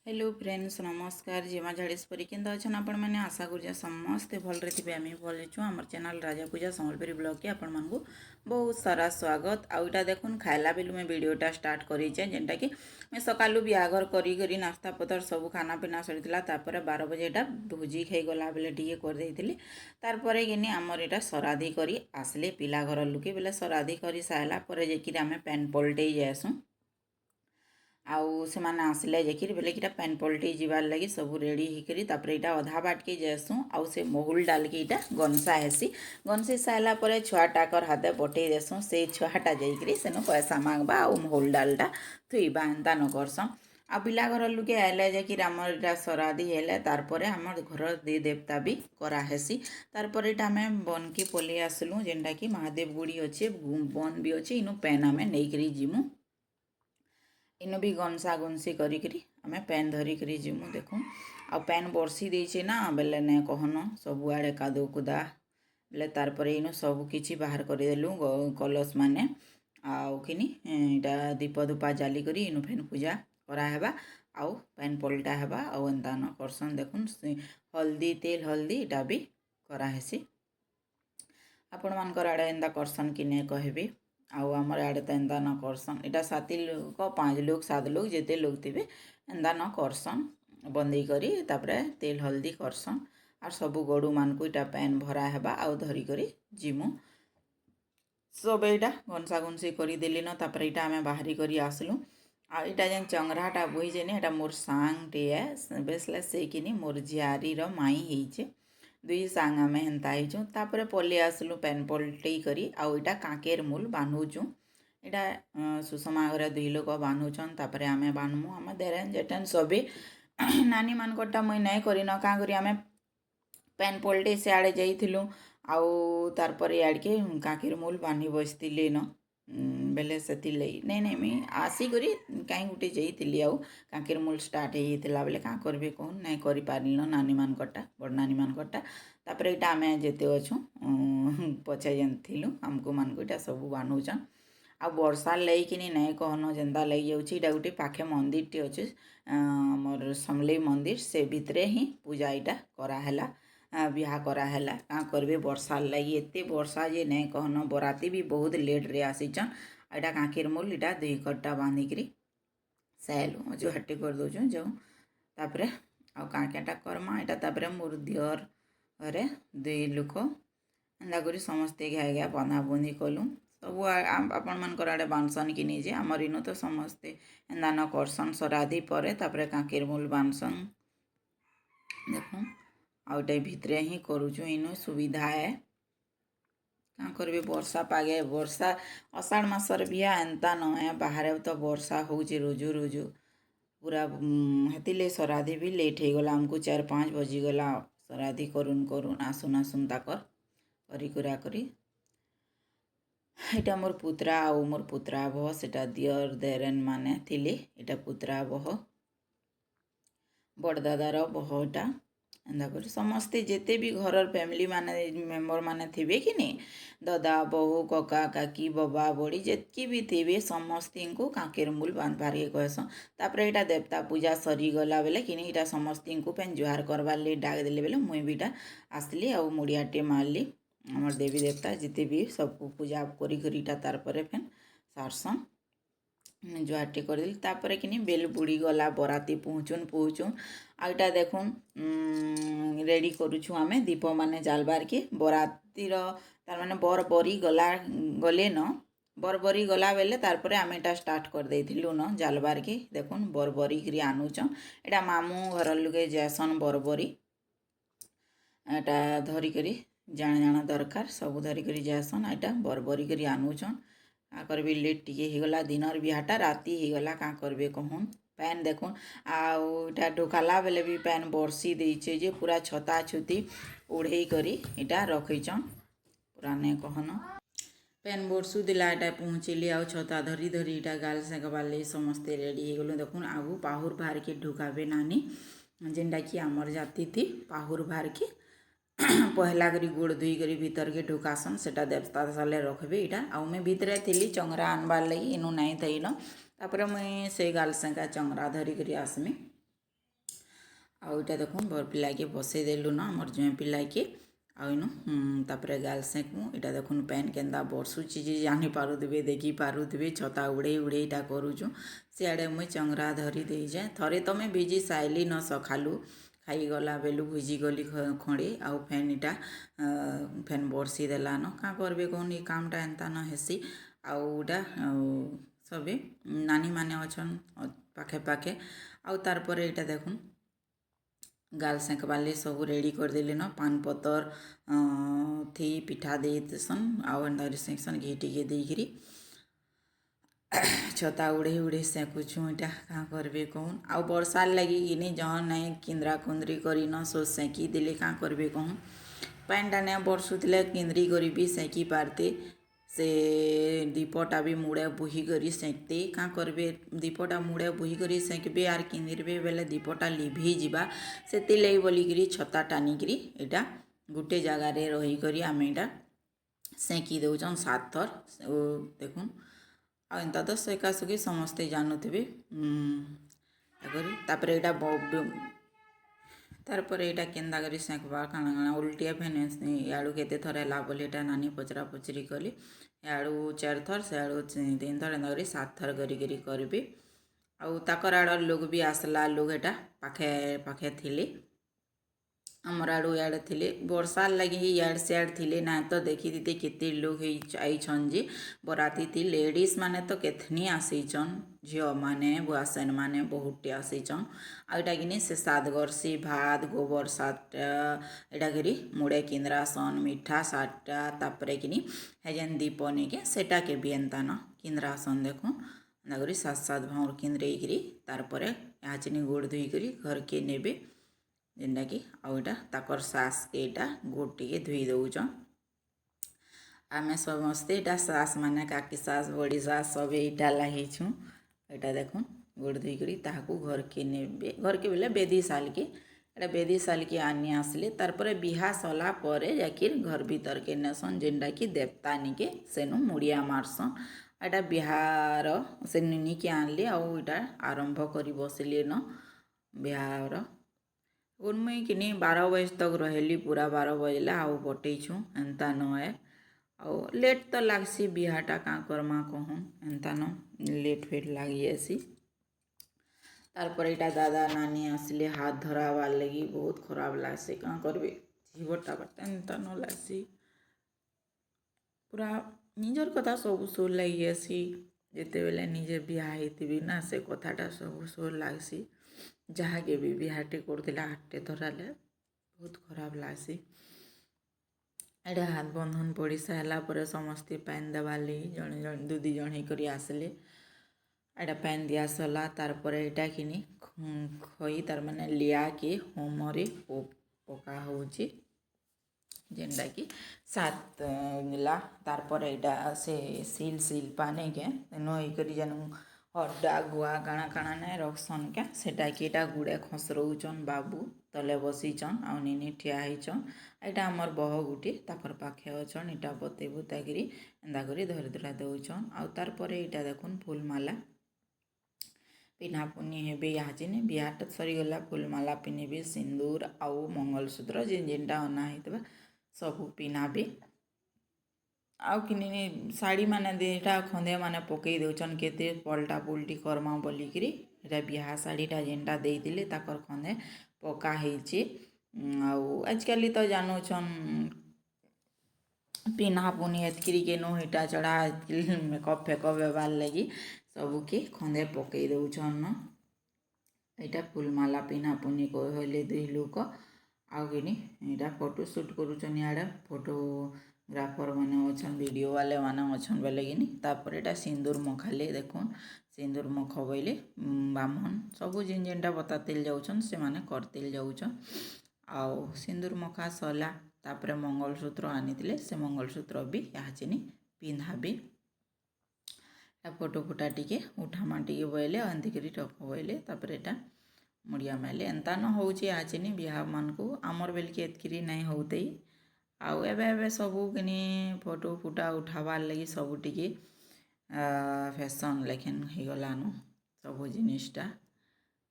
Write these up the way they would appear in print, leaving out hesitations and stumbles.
Hello friends नमस्कार जीमा झाड़ेश्वरी केंदा अच्छन आपण मैंने आशा करूँ समस्ते भलरे थे आम भल छूँ आम चैनल राजा पूजा सम्बलपुरी ब्लॉग के आपण मानू बहुत सारा स्वागत आउटा देखुन खाइला बेलू मैं वीडियोटा स्टार्ट करेचे जेनटा कि मैं सकालू बिहाघर करी नास्ता पतर सब खाना पीना सरीला 12 बजे यहाँ भोजी खाई गला बेले टी करदे तार कि आमर यहाँ सराधी करी आसले पिला घर लुके बेले सराधी कर सारापर जाकि आम पैन पलटई जाएसुँ आउ से माने आसले जाकि बोले कि पैन पलटई जीवार लगी सब रेडी होकर तापर यहाँ अधा बाट के जाएसुँ आउ से महुल डाल के यहाँ गनसा हेसी गनसी सारापर छुआटाकर हाथे बटई देसुँ से छुआटा जाकि सेन पैसा मांगबा आउ महुल डालटा थुईबा एंता न करसन आ पिला घर लुके आइले जाकि आमर यहाँ सराधी हेले तारपर आमर घर दे देवता भी कराहेसी तारपर यहाँ आम बन के पलि आसलु जेनटा कि महादेव गुड़ी अच्छे बन भी अच्छे इनु पैन आम नहीं जीमु इनु भी गनसा गनसी करी आम पैन धरिक जीमु देखूँ आ पैन बरसी देचे ना बेले ने कहन सबुआड़े कादो कुदा बेले तारपर इनु सब किछि बाहर करदेलु कलश माने आउकिनी इटा दीप धूपा जाली करी इनु फेन पूजा कराहेबा आउ पैन पलटा हेबा आउ एंता न करसन देखुन हल्दी तेल हल्दी इटा भी कराहेसी आपण मानकर आड़े एंता करसन कि नहीं कहबी आउ आमर आड़े तो एंता न करसन इटा 7 लोग 5 लोग 7 लोग जिते लोग थे एंता न करसन बंदी करी तापरे तेल हल्दी करसन आर सबू गड़ू मान को इटा पैन भरा हेबा आउ धरी करी जिमु सब यहाँ गनसा गनसी करदेली न तापर इटा आम बाहरी करी आसलु आ इटा जेन चंगराटा बोहीजे एटा मोर सांग टे बेसले से कि मोर झियारीर माई होइचे दुई सांग आम हेन्ता होइचुँ तापर पलि आसलु पैन पलटई करी आउ इटा काकेर मूल बांधुचुँ इटा सुषमा घर 2 लोक बांधुचन तापर आम बांधमु आम देरेन जेटेन सबे नानी मानकटा मुई नहीं करी न क्या करी आम पैन पलटई से आड़े जाइलु आउ तारपर याड़के काकेर मूल बांधी बसती न बेले से नहीं नहीं मुई आसिक कहीं गोटे जाइली आउ काकेर मूल स्टार्ट होता बेले क्या करेंगे कहून नहीं कर नानी मानकटा बड़ नानी मानकटा तापर यहाँ आम जिते अच्छु पचे जेन आमको मानक इटा सब बांधुचन आ वर्षा लैकिन नहीं कहन जेन्दा लग जाऊँगा गोटे पाखे मंदिर टे अच्छे मोर समलेई मंदिर से भितरे ही पूजा यहाँ कराला बिहा कराला क्या करेंगे वर्षा लगी एत वर्षा जे नहीं कहन बराती भी बहुत लेट रे आसीचन यहाँ काकेर मूल यहाँ 2 कट्टा बांधिकी सैलु जो हट्टी कर दौचु जो तापर आउ काकेटा करमा यहाँ तापर मोर दियर घरे 2 लोक एंता कर समस्ते घाए घाए बंधा बुंधी कलु सब आपण मानकर आड़े बांधसन कि नहीं जे आमर इनु तो समस्ते एंता न करसन सराधी पर तापर काकेर मूल बांधसन देखूँ आउटे भितरे ही करुचु इनु सुविधा है क्या करेंगे वर्षा पागे वर्षा अषाढ़ मासर भी एंता न है बाहर तो वर्षा होचे रोजु रोजु पूरा हेतिले सराधी भी लेट हो गला आमको 4-5 बजीगला सराधी करुन करुन आसुन आसुन ताकर करी कुरा करी इटा मोर पुत्रा आउ मोर पुत्रा बह सेटा दियर देरेन माने थिले इटा पुत्रा बह बड़दादार बह इटा एंता कर समस्ते जिते भी घर फैमिली माने मेम्बर माने थे कि नहीं दादा बहू कका काकी बाबा बड़ी जितकी भी थे समस्ती को काकेर मूल बांधबार के कहसन तापर यहाँ देवता पूजा सरीगला बेले कि यहाँ समस्ती को पेन जुहार करवार लिए डाक देले बेले मुई भी आसली आ मुड़ियाटे मारली आमर देवी देवता जिते भी सबको पूजा करी तारपर फेन सारसन जुहारटे करदेली तापर कि बेल बुड़ी गला बराती पहुँचुन आईटा देखुन रेडी करुछु आमे दीप माने जालबार के बरातीर तार माने बर बरी गले न बर बरी गला बेले तारपर आमे एटा स्टार्ट कर देथिलु न जालबार के देखुन बर बरी करी आनुचन एटा मामू घर लुके जैसन बर बरी एटा धरी करी जाना जाना दरकार सब धरी करी जैसन एटा बर बरी करी आनुचन क्या करबे लेट टिके होगला दिनर बिहाटा राति होगला क्या करबे कहून पैन देखुन आटा ढोकाला बेले भी पैन बरसी देचे जे पूरा छता छुती ओढ़े करी इटा रखीचन पूरा ने कहन पैन बरसू दिला इटा पहुँचली आउ छता धरी धरी इटा गाल सेकबार समस्ते रेडी हो गलु देखुन आगु पाहुर बाहर के ढुकाबे नानी जेनटा कि आमर जाति थी पाहुर बाहर के पहला करी गोड़ धुई करी भीतर के ढुकासन सेटा देवता साले रखबे इटा आउ मैं भितरे थिली चंगरा आनबार लगी इनु नहीं थई न तापर मुई से गाल सेका चंगरा धरी करी आसमी ଆଉ ଏଇଟା ଦେଖୁନ୍ ବର ପିଲାକେ ବସେଇ ଦେଲୁ ନା ଆମର ଜୁଆଁ ପିଲାକେ ଆଉ ଇନୁ ତାପରେ ଗାଲ ସେକମୁ ଏଇଟା ଦେଖୁନ୍ ପ୍ୟାନ୍ କେନ୍ତା ବର୍ଷୁଛି ଯେ ଜାଣିପାରୁଥିବେ ଦେଖିପାରୁଥିବେ ଛତା ଉଡ଼େଇଟା କରୁଛୁଁ ସିଆଡ଼େ ମୁଇଁ ଚଙ୍ଗରା ଧରି ଦେଇଯାଏ ଥରେ ତମେ ଭିଜି ସାଇଲି ନ ସଖାଲୁ ଖାଇଗଲା ବେଲୁ ଭିଜିଗଲି ଖଣ୍ଡେ ଆଉ ଫେନ୍ ଇଟା ଫେନ୍ ବର୍ଷି ଦେଲାନ କାଁ କରବେ କହୁନ୍ ଏ କାମଟା ଏନ୍ତା ନ ହେସି ଆଉ ଇଟା ସବେ ନାନୀମାନେ ଅଛନ୍ ପାଖେ ପାଖେ ଆଉ ତାର୍ ପରେ ଏଇଟା ଦେଖୁନ୍ ଗାଲ ସେଙ୍କବାର୍ଲି ସବୁ ରେଡ଼ି କରିଦେଲି ନ ପାନ୍ ପତର ଥି ପିଠା ଦେଇସନ୍ ଆଉ ଏନ୍ତା ସେକ୍ସନ୍ ଘି ଟିକେ ଦେଇକିରି ଛତା ଉଡ଼େଇ ସେକୁଛୁଁ ଇଟା କାଁ କରବେ କହୁନ୍ ଆଉ ବର୍ଷାର ଲାଗି ଇନି ଜହ ନାଇଁ କିନ୍ଦ୍ରା କୁନ୍ଦ୍ରି କରିନ ସୋ ସେକି ଦେଲେ କାଁ କରବେ କହୁନ୍ ପାଏନ୍ଟା ନାଇଁ ବର୍ଷୁଥିଲେ କିନ୍ଦ୍ରି କରି ବି ସେକି ପାରତେ ସେ ଦୀପଟା ବି ମୁଡ଼େ ବୁହି କରି ସେକତେ କାଁ କରବେ ଦୀପଟା ମୁଡ଼େ ବୁହି କରି ସେକବେ ଆର୍ କିନ୍ଦିରବେ ବେଲେ ଦୀପଟା ଲିଭି ଯିବା ସେଥିର୍ଲାଗି ବୋଲିକିରି ଛତା ଟାନିକିରି ଏଇଟା ଗୋଟେ ଜାଗାରେ ରହିକରି ଆମେ ଏଇଟା ସେକି ଦେଉଛନ୍ 7 ଥର ଦେଖୁନ୍ ଆଉ ଏନ୍ତା ତ ସେକାସୁକି ସମସ୍ତେ ଜାନୁଥିବେ ତାପରେ ଏଇଟା ତାରପରେ ଏଇଟା କେନ୍ତା କରି ସେକବା କାଣା କାଣା ଉଲ୍ଟିଆ ଫେନ୍ ଇଆଡ଼ୁ କେତେ ଥର ହେଲା ବୋଲି ଏଇଟା ନାନୀ ପଚରା ପଚରି କଲି ଇଆଡ଼ୁ 4 ଥର ସିଆଡ଼ୁ 3 ଥର ଏନ୍ତା କରି 7 ଥର କରିକିରି କରିବି ଆଉ ତାକର ଆଡ଼ର ଲୋକ ବି ଆସିଲା ଲୋକ ଏଇଟା ପାଖେ ପାଖେ ଥିଲେ ଆମର ଆଡ଼ୁ ଇଆଡ଼େ ଥିଲେ ବର୍ଷାର ଲାଗି ଇଆଡ଼େ ସିଆଡ଼େ ଥିଲେ ନା ତ ଦେଖିଥିତେ କେତେ ଲୋକ ଆଇଛନ୍ ଯେ ବରାତିଥି ଲେଡ଼ିଜ୍ ମାନେ ତ କେଥନି ଆସିଛନ୍ ଝିଅମାନେ ବୁଆସେନମାନେ ବହୁତଟେ ଆସିଛନ୍ ଆଉ ଏଇଟା କିନି ସେ ସାତଗର୍ସି ଭାତ ଗୋବର ସାତଟା ଏଇଟା କରି ମୁଡ଼େ କିନ୍ଦ୍ରାସନ୍ ମିଠା ସାତଟା ତାପରେ କିନି ହେ ଯେନ୍ ଦୀପ ନେଇକି ସେଟାକେ ବି ଏନ୍ତା ନ କିନ୍ଦ୍ରାସନ୍ ଦେଖୁନ୍ ଏନ୍ତା କରି ସାତ ଭାଉଁର କିନ୍ଦ୍ରେଇକିରି ତାରପରେ ଏହା ଚିନି ଗୋଡ଼ ଧୋଇକରି ଘରକେ ନେବେ ଯେନ୍ଟାକି ଆଉ ଏଇଟା ତାକର ଶାସକେ ଏଇଟା ଗୋଡ଼ ଟିକେ ଧୋଇ ଦେଉଛନ୍ ଆମେ ସମସ୍ତେ ଏଇଟା ଶାସ ମାନେ କାକି ଶାସ ବଡ଼ି ଶାସ ସବୁ ଏଇଟା ଲାଗିଛୁଁ ଏଇଟା ଦେଖୁନ୍ ଗୋଡ଼ ଧୋଇକରି ତାହାକୁ ଘରକେ ନେବେ ଘରକେ ବେଲେ ବେଦି ସାଲକେ ଏଇଟା ବେଦି ସାଲକେ ଆନି ଆସିଲେ ତାରପରେ ବିହା ସଲା ପରେ ଯାଇକିରି ଘର ଭିତରକେ ନେସନ୍ ଯେନ୍ଟାକି ଦେବତାନିକେ ସେନୁ ମୁଡ଼ିଆ ମାରସନ୍ ଏଇଟା ବିହାର ସେ ନିନିକେ ଆଣିଲେ ଆଉ ଏଇଟା ଆରମ୍ଭ କରି ବସିଲେ ନ ବିହାର ମୁଇଁ କିନି 12 ବଜେ ତକ୍ ରହିଲି ପୁରା 12 ବଜଲା ଆଉ ବଟେଇଛୁଁ ଏନ୍ତା ନଏ ଆଉ ଲେଟ୍ ତ ଲାଗ୍ସି ବିହାଟା କାଁ କର୍ମା କହୁନ୍ ଏନ୍ତା ନ ଲେଟ୍ ଫେଟ୍ ଲାଗି ଯାଏସି ତାରପରେ ଏଇଟା ଦାଦା ନାନୀ ଆସିଲେ ହାତ ଧରାବାର୍ ଲାଗି ବହୁତ ଖରାପ ଲାଗ୍ସି କାଁ କରବେ ଜୀବଟା ବାଟେ ଏନ୍ତା ନ ଲାଗ୍ସି ପୁରା ନିଜର କଥା ସବୁ ସୁର୍ ଲାଗି ଯାଏସି ଯେତେବେଲେ ନିଜେ ବିହା ହେଇଥିବି ନା ସେ କଥାଟା ସବୁ ସୁର୍ ଲାଗ୍ସି ଯାହାକେ ବି ବିହାଟେ କରୁଥିଲା ହାତଟେ ଧରାଲେ ବହୁତ ଖରାପ ଲାଗ୍ସି ଏଇଟା ହାତ ବନ୍ଧନ ପଡ଼ି ସାରିଲା ପରେ ସମସ୍ତେ ପାନ୍ ଦେବାର୍ ଲାଗି ଜଣେ ଜଣେ 2 ଜଣ ହେଇକରି ଆସିଲେ ଏଇଟା ପାନ୍ ଦିଆ ସରିଲା ତାରପରେ ଏଇଟା କିନି ଖଇ ତାର ମାନେ ଲିଆକେ ହୋମରେ ପକା ହେଉଛି ଯେନ୍ଟାକି 7 ଲା ତାରପରେ ଏଇଟା ସେ ସିଲ୍ ପାନେକେ ନ ହେଇକରି ଯେନ୍ ହରଡ଼ା ଗୁଆ କାଣା କାଣା ନାଇଁ ରଖସନ୍ କେ ସେଟାକି ଏଇଟା ଗୁଡ଼େ ଖସରଉଛନ୍ ବାବୁ ତଲେ ବସିଛନ୍ ଆଉ ନିନି ଠିଆ ହେଇଛନ୍ ଏଇଟା ଆମର ବହ ଗୁଟେ ତାକର ପାଖେ ଅଛନ୍ ଏଇଟା ବତେଇ ବୁତାକିରି ଏନ୍ତା କରି ଧରି ଧରା ଦେଉଛନ୍ ଆଉ ତାରପରେ ଏଇଟା ଦେଖୁନ୍ ଫୁଲମାଲା ପିନ୍ହାପୁନି ହେବେ ଇହାଚିନି ବିହାଟା ସରିଗଲା ଫୁଲମାଲା ପିନ୍ଧିବେ ସିନ୍ଦୁର ଆଉ ମଙ୍ଗଳସୂତ୍ର ଯେନ୍ଟା ଅନା ହେଇଥିବା ସବୁ ପିନ୍ହାବେ ଆଉ କିନି ଶାଢ଼ୀମାନେ ଦୁଇଟା ଖଣ୍ଡେ ମାନେ ପକେଇ ଦେଉଛନ୍ କେତେ ପଲ୍ଟା ପୁଲ୍ଟି କର୍ମା ବୋଲିକିରି ଏଇଟା ବିହା ଶାଢ଼ୀଟା ଯେନ୍ଟା ଦେଇଥିଲେ ତାକର ଖଣ୍ଡେ ପକା ହେଇଛି ଆଉ ଆଜିକାଲି ତ ଜାନୁଛନ୍ ପିନ୍ହାପୁନି ଏତ୍କିରି କେନୁ ଇଟା ଚଢ଼ା ମେକଅପ୍ ଫେକଅପ୍ ହେବାର୍ ଲାଗି ସବୁକେ ଖଣ୍ଡେ ପକେଇ ଦେଉଛନ୍ ଏଇଟା ଫୁଲମାଲା ପିନ୍ହାପୁନି କହିଲେ 2 ଲୋକ ଆଉ କିନି ଏଇଟା ଫଟୋ ସୁଟ୍ କରୁଛନ୍ ଇଆଡ଼େ ଫଟୋଗ୍ରାଫର ମାନେ ଅଛନ୍ ଭିଡ଼ିଓ ବାଲେ ମାନେ ଅଛନ୍ ବେଲେ କିନି ତାପରେ ଏଇଟା ସିନ୍ଦୁର ମଖାଲେ ଦେଖୁନ୍ ସିନ୍ଦୁର ମଖ ବୋଇଲେ ବ୍ରାହ୍ମଣ ସବୁ ଯେନ୍ଟା ବତାତିଲ୍ ଯାଉଛନ୍ ସେମାନେ କରତିଲ୍ ଯାଉଛନ୍ ଆଉ ସିନ୍ଦୁର ମଖା ସରିଲା ତାପରେ ମଙ୍ଗଳସୂତ୍ର ଆନିଥିଲେ ସେ ମଙ୍ଗଳସୂତ୍ର ବି ଇହାଚିନି ପିନ୍ଧାବେ ଫଟୋ ଫୁଟା ଟିକେ ଉଠାମା ଟିକେ ବୋଇଲେ ଏନ୍ତିକରି ରଖ ବୋଇଲେ ତାପରେ ଏଇଟା ମୁଡ଼ିଆ ମାଇଲେ ଏନ୍ତା ନ ହେଉଛି ଇହାଚିନି ବିହାମାନଙ୍କୁ ଆମର୍ ବେଲ୍କେ ଏତ୍କିରି ନାଇଁ ହଉତେଇ ଆଉ ଏବେ ସବୁ କିନି ଫଟୋ ଫୁଟା ଉଠାବାର୍ ଲାଗି ସବୁ ଟିକେ ଫ୍ୟାସନ୍ ଲେଖେନ୍ ହେଇଗଲାନ ସବୁ ଜିନିଷଟା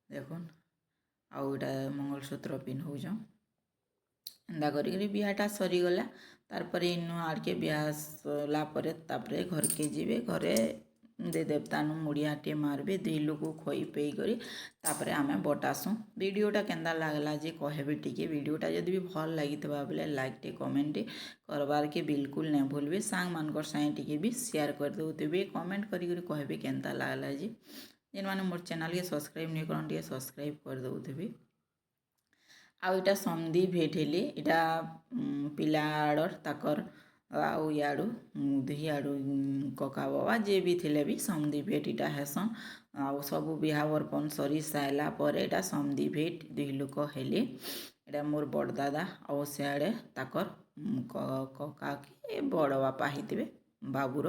ଦେଖୁନ୍ आउ इटा मंगलसूत्र पिन्हौछन एंदा करी बिहाटा सरीगला तार पर इनु आड़के बिहा सरला तापर घर के जीवे घरे दे देवतानु मुड़ियाटे मारबे दुई लोग खोई पेई करी तापर आमे बटासु वीडियोटा केंदा लागला जे कहबे टिके वीडियोटा जदि भी भल लागितबा बेले लाइक टे कमेंट टे करबार के बिल्कुल नहीं भूलबे सांग मानकर साए टिके भी शेयर कर दउतबे कमेंट करी कहबे केंता लागला जे जेन माने मोर चैनल के सब्सक्राइब नहीं करन टिके सब्सक्राइब कर दउतबे आउ इटा समधी भेट हेले इटा पिला आड़र ताकर आउ याडू दुही आडू कका बाबा जे भी थिले भी समधी भेट इटा हेसन आउ सबू बिहा बर्पण सरी साइला परे इटा समधी भेट दुही लोक हेले इटा मोर बड़ दादा आउ सियाड़े ताकर कका के बड़ बापा हितबे बाबूर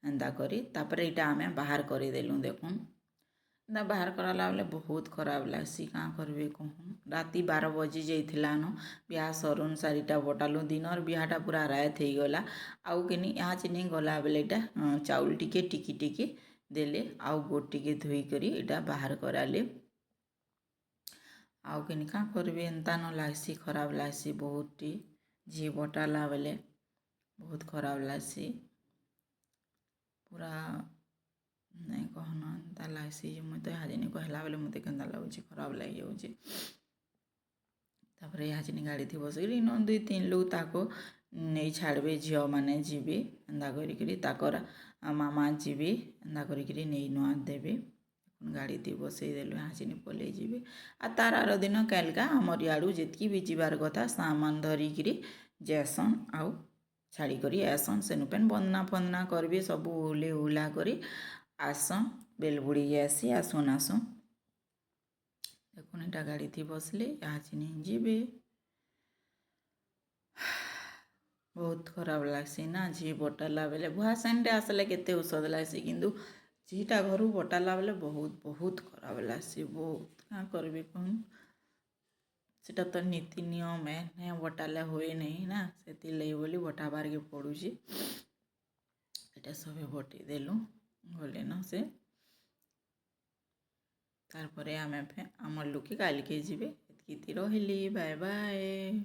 एंदा करी तापर इटा आमे बाहर कर देलु देखुन ना बाहर कराला बेले बहुत खराब लागसी क्या करबे कहूँ राति 12 बजी जाइथिलान बिहा सरुन सारिटा बटालु दिनर बिहाटा पूरा रात हो गला आउ किनी यहाँ चिनी गला बेले इटा चाउल टिके टिकी टिके देले आउ गोट टिके धोई करी इटा बाहर कराले आउ किनी क्या करबे एंता न लागसी खराब लागसी बहुत टी झी बटाला बेले बहुत खराब लागसी पूरा नहीं कहना एंता लागसी मुझे तो यहाँ कहला बेले मत के लगुच खराब लग जाऊँच तापर यहाँ गाड़ी थी बस इन 2-3 लोग ताको नहीं छाड़बे झील मैंने जीवे एंदा कर मामा जीवे एंदा कर नहीं नुआ देवे गाड़ी थी बसई देलु यहाँ पलि जीवे आ तार आर दिन कैलका आमर याड़ू जितकी भी जीवार कथा सामान धरिकी जेसन आउ छाड़ी करी आसन सेनु पेन बंदना फंदना करबे सब उले उला करी आसन बेलबुड़ी आसी आसुन आसुन देखुन एटा गाड़ी थी बसले यहाँ जीवे बहुत खराब लागसी ना झी बटाला बेले बुहा साइन आसले केते औषध लागसी किंतु झीटा घर बटाला बेले बहुत बहुत खराब लागसी बहुत क्या करबे कहूँ सेटा तो नीति नियम है नहीं बटाले हुए नहीं ना से लई बोली बटाबार के पड़ुची एटा सब बटी देलु गले न से तार परे आमे आमर लोके काल के जीवे एतकी रहिली बाय बाय।